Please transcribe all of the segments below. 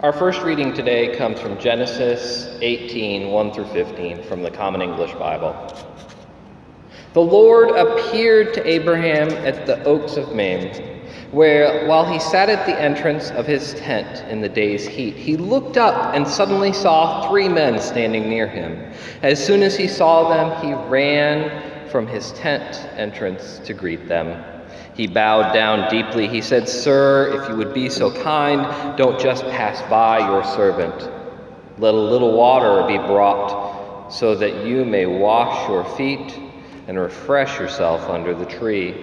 Our first reading today comes from Genesis 18, 1 through 15, from the Common English Bible. The Lord appeared to Abraham at the oaks of Mamre, where, while he sat at the entrance of his tent in the day's heat, he looked up and suddenly saw 3 men standing near him. As soon as he saw them, he ran from his tent entrance to greet them. He bowed down deeply. He said, "Sir, if you would be so kind, don't just pass by your servant. Let a little water be brought so that you may wash your feet and refresh yourself under the tree.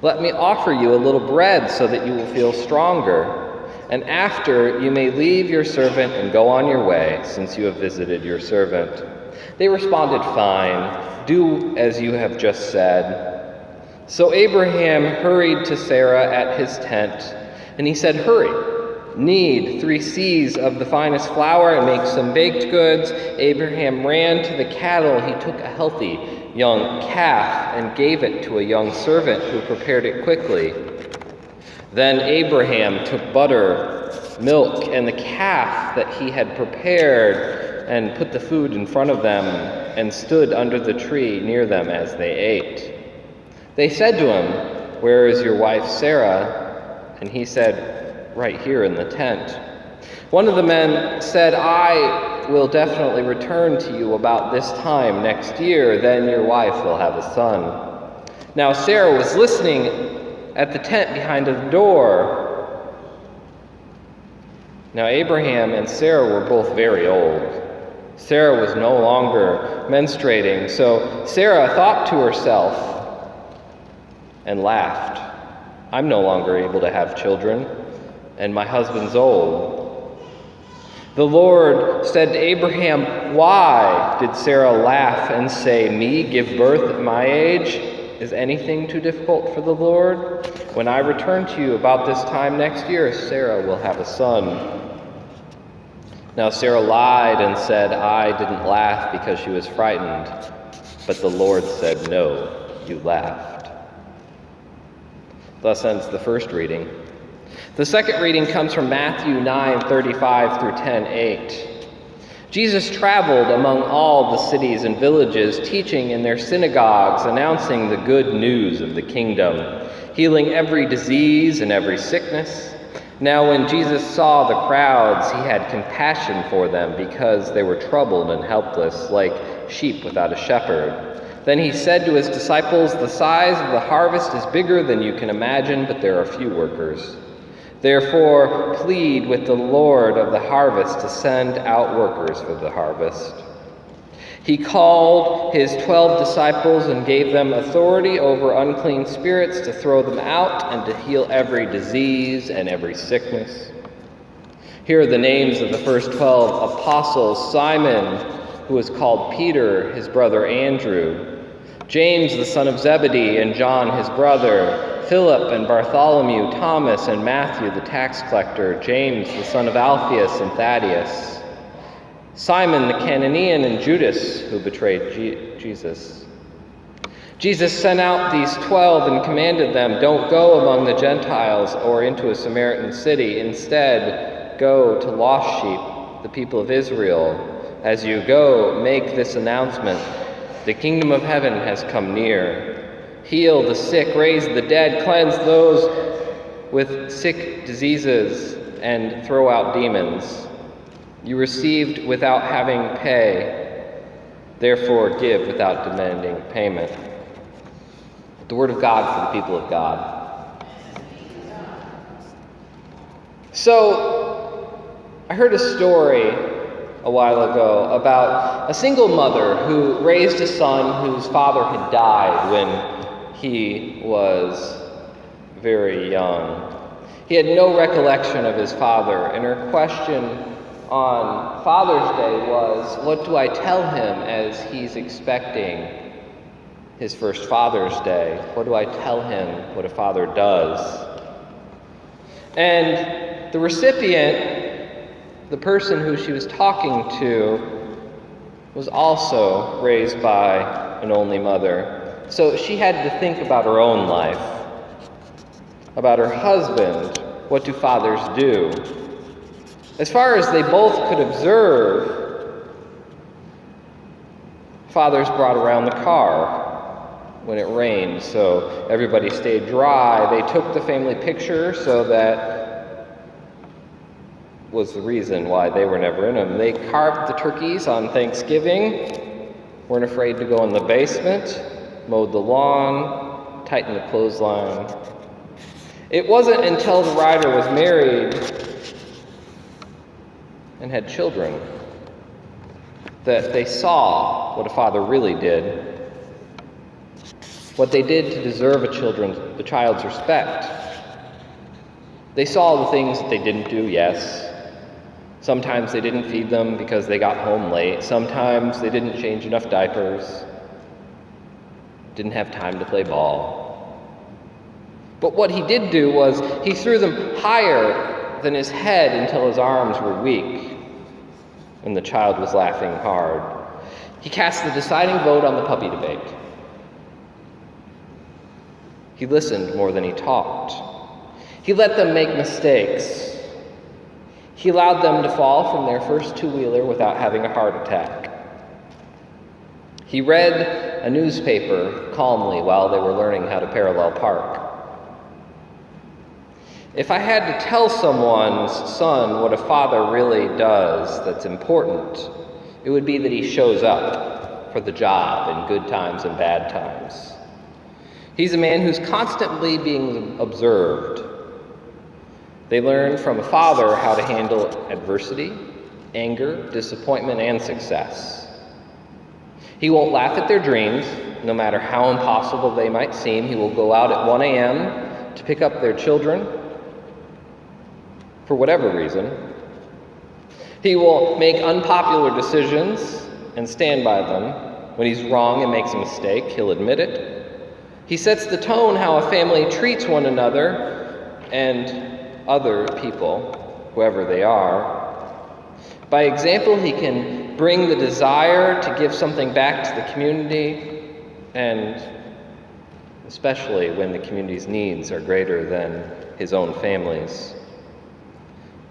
Let me offer you a little bread so that you will feel stronger. And after, you may leave your servant and go on your way, since you have visited your servant." They responded, "Fine, do as you have just said." So Abraham hurried to Sarah at his tent, and he said, "Hurry, knead 3 seahs of the finest flour and make some baked goods." Abraham ran to the cattle. He took a healthy young calf and gave it to a young servant who prepared it quickly. Then Abraham took butter, milk, and the calf that he had prepared and put the food in front of them and stood under the tree near them as they ate. They said to him, "Where is your wife Sarah?" And he said, "Right here in the tent." One of the men said, "I will definitely return to you about this time next year. Then your wife will have a son." Now Sarah was listening at the tent behind the door. Now Abraham and Sarah were both very old. Sarah was no longer menstruating, so Sarah thought to herself and laughed, "I'm no longer able to have children, and my husband's old." The Lord said to Abraham, "Why did Sarah laugh and say, 'Me give birth at my age'? Is anything too difficult for the Lord? When I return to you about this time next year, Sarah will have a son." Now Sarah lied and said, "I didn't laugh because she was frightened." But the Lord said, "No, you laughed." Thus ends the first reading. The second reading comes from Matthew 9:35 through 10:8. Jesus traveled among all the cities and villages, teaching in their synagogues, announcing the good news of the kingdom, healing every disease and every sickness. Now when Jesus saw the crowds, he had compassion for them because they were troubled and helpless, like sheep without a shepherd. Then he said to his disciples, "The size of the harvest is bigger than you can imagine, but there are few workers. Therefore, plead with the Lord of the harvest to send out workers for the harvest." He called his 12 disciples and gave them authority over unclean spirits to throw them out and to heal every disease and every sickness. Here are the names of the first 12 apostles: Simon, who was called Peter, his brother Andrew, James the son of Zebedee and John his brother, Philip and Bartholomew, Thomas and Matthew the tax collector, James the son of Alphaeus and Thaddeus, Simon the Cananean, and Judas who betrayed Jesus. Jesus sent out these 12 and commanded them, "Don't go among the Gentiles or into a Samaritan city. Instead, go to lost sheep, the people of Israel. As you go, make this announcement: the kingdom of heaven has come near. Heal the sick, raise the dead, cleanse those with sick diseases, and throw out demons. You received without having pay, therefore give without demanding payment." The word of God for the people of God. So, I heard a story a while ago about a single mother who raised a son whose father had died when he was very young. He had no recollection of his father, and her question on Father's Day was, "What do I tell him as he's expecting his first Father's Day? What do I tell him what a father does?" And the recipient, the person who she was talking to, was also raised by an only mother. So she had to think about her own life, about her husband. What do fathers do? As far as they both could observe, fathers brought around the car when it rained, so everybody stayed dry. They took the family picture, so that was the reason why they were never in them. They carved the turkeys on Thanksgiving, weren't afraid to go in the basement, mowed the lawn, tightened the clothesline. It wasn't until the writer was married and had children that they saw what a father really did, what they did to deserve the child's respect. They saw the things that they didn't do, yes. Sometimes they didn't feed them because they got home late. Sometimes they didn't change enough diapers, didn't have time to play ball. But what he did do was he threw them higher than his head until his arms were weak and the child was laughing hard. He cast the deciding vote on the puppy debate. He listened more than he talked. He let them make mistakes. He allowed them to fall from their first two-wheeler without having a heart attack. He read a newspaper calmly while they were learning how to parallel park. If I had to tell someone's son what a father really does that's important, it would be that he shows up for the job in good times and bad times. He's a man who's constantly being observed. They learn from a father how to handle adversity, anger, disappointment, and success. He won't laugh at their dreams, no matter how impossible they might seem. He will go out at 1 a.m. to pick up their children, for whatever reason. He will make unpopular decisions and stand by them. When he's wrong and makes a mistake, he'll admit it. He sets the tone how a family treats one another and other people, whoever they are. By example, he can bring the desire to give something back to the community, and especially when the community's needs are greater than his own family's.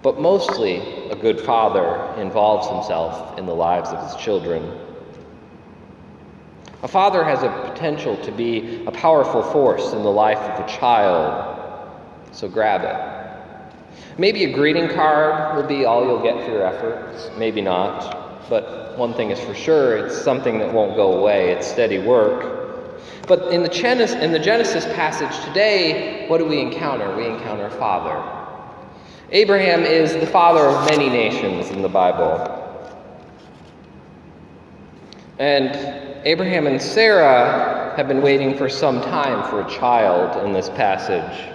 But mostly, a good father involves himself in the lives of his children. A father has a potential to be a powerful force in the life of a child, so grab it. Maybe a greeting card will be all you'll get for your efforts, maybe not, but one thing is for sure, it's something that won't go away, it's steady work. But in the Genesis passage today, what do we encounter? We encounter a father. Abraham is the father of many nations in the Bible. And Abraham and Sarah have been waiting for some time for a child in this passage.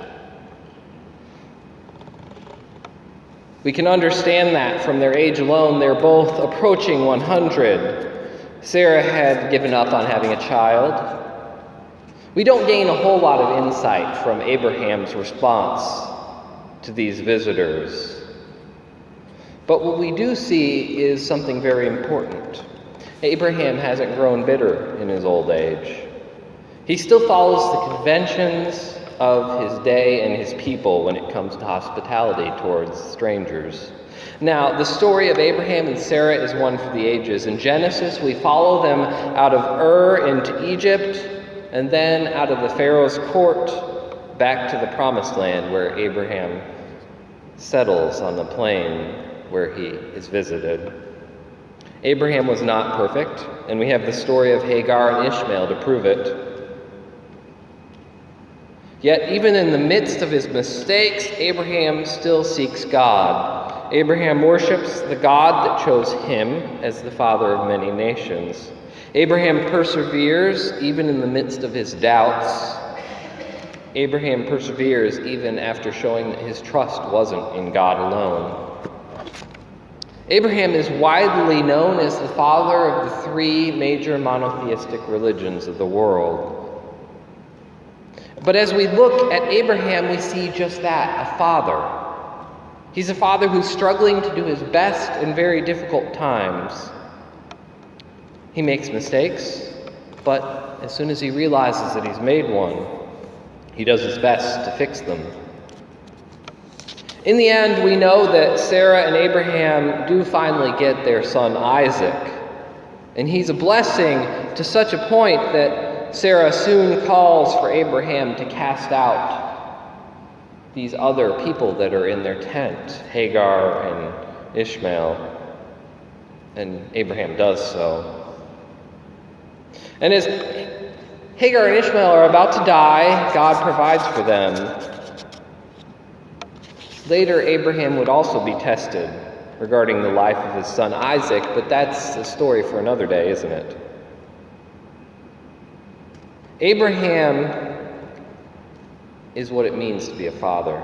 We can understand that from their age alone. They're both approaching 100. Sarah had given up on having a child. We don't gain a whole lot of insight from Abraham's response to these visitors. But what we do see is something very important. Abraham hasn't grown bitter in his old age. He still follows the conventions of his day and his people when it comes to hospitality towards strangers. Now, the story of Abraham and Sarah is one for the ages. In Genesis, we follow them out of Ur into Egypt, and then out of the Pharaoh's court back to the Promised Land, where Abraham settles on the plain where he is visited. Abraham was not perfect, and we have the story of Hagar and Ishmael to prove it. Yet, even in the midst of his mistakes, Abraham still seeks God. Abraham worships the God that chose him as the father of many nations. Abraham perseveres even in the midst of his doubts. Abraham perseveres even after showing that his trust wasn't in God alone. Abraham is widely known as the father of the three major monotheistic religions of the world. But as we look at Abraham, we see just that, a father. He's a father who's struggling to do his best in very difficult times. He makes mistakes, but as soon as he realizes that he's made one, he does his best to fix them. In the end, we know that Sarah and Abraham do finally get their son Isaac. And he's a blessing to such a point that Sarah soon calls for Abraham to cast out these other people that are in their tent, Hagar and Ishmael. And Abraham does so. And as Hagar and Ishmael are about to die, God provides for them. Later, Abraham would also be tested regarding the life of his son Isaac, but that's a story for another day, isn't it? Abraham is what it means to be a father.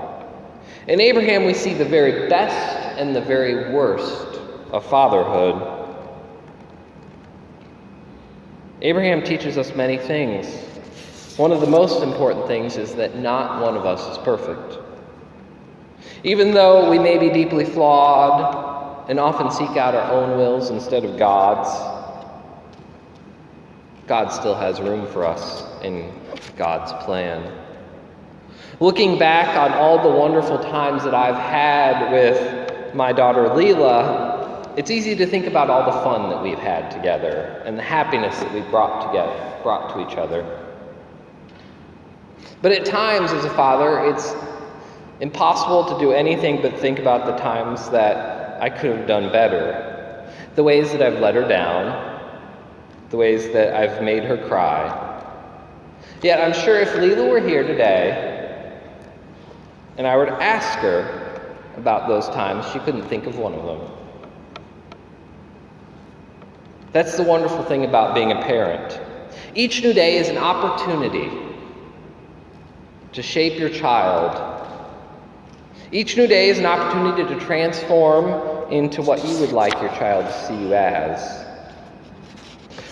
In Abraham, we see the very best and the very worst of fatherhood. Abraham teaches us many things. One of the most important things is that not one of us is perfect. Even though we may be deeply flawed and often seek out our own wills instead of God's, God still has room for us in God's plan. Looking back on all the wonderful times that I've had with my daughter Leela, it's easy to think about all the fun that we've had together and the happiness that we've brought to each other. But at times as a father, it's impossible to do anything but think about the times that I could have done better. The ways that I've let her down. The ways that I've made her cry. Yet I'm sure if Leela were here today and I were to ask her about those times, she couldn't think of one of them. That's the wonderful thing about being a parent. Each new day is an opportunity to shape your child. Each new day is an opportunity to transform into what you would like your child to see you as.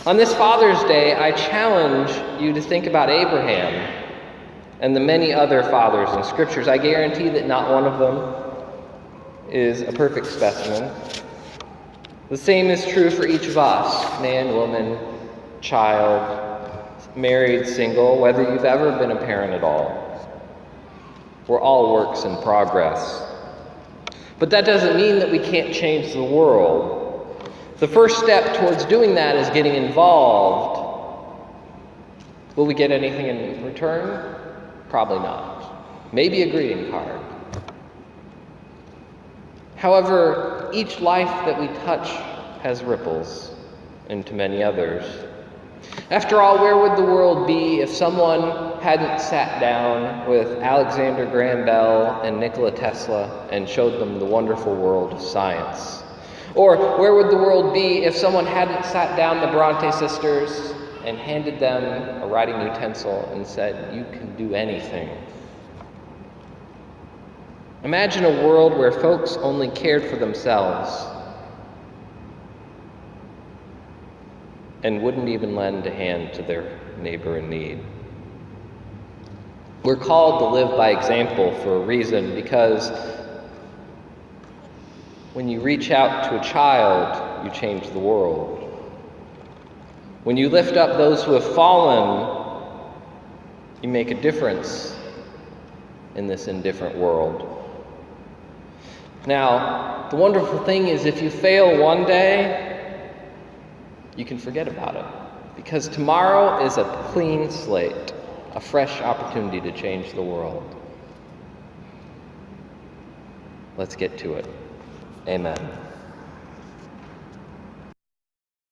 On this Father's Day, I challenge you to think about Abraham and the many other fathers in Scriptures. I guarantee that not one of them is a perfect specimen. The same is true for each of us, man, woman, child, married, single, whether you've ever been a parent at all. We're all works in progress. But that doesn't mean that we can't change the world. The first step towards doing that is getting involved. Will we get anything in return? Probably not. Maybe a greeting card. However, each life that we touch has ripples into many others. After all, where would the world be if someone hadn't sat down with Alexander Graham Bell and Nikola Tesla and showed them the wonderful world of science? Or where would the world be if someone hadn't sat down the Bronte sisters and handed them a writing utensil and said, "You can do anything"? Imagine a world where folks only cared for themselves and wouldn't even lend a hand to their neighbor in need. We're called to live by example for a reason, because when you reach out to a child, you change the world. When you lift up those who have fallen, you make a difference in this indifferent world. Now, the wonderful thing is if you fail one day, you can forget about it, because tomorrow is a clean slate, a fresh opportunity to change the world. Let's get to it. Amen.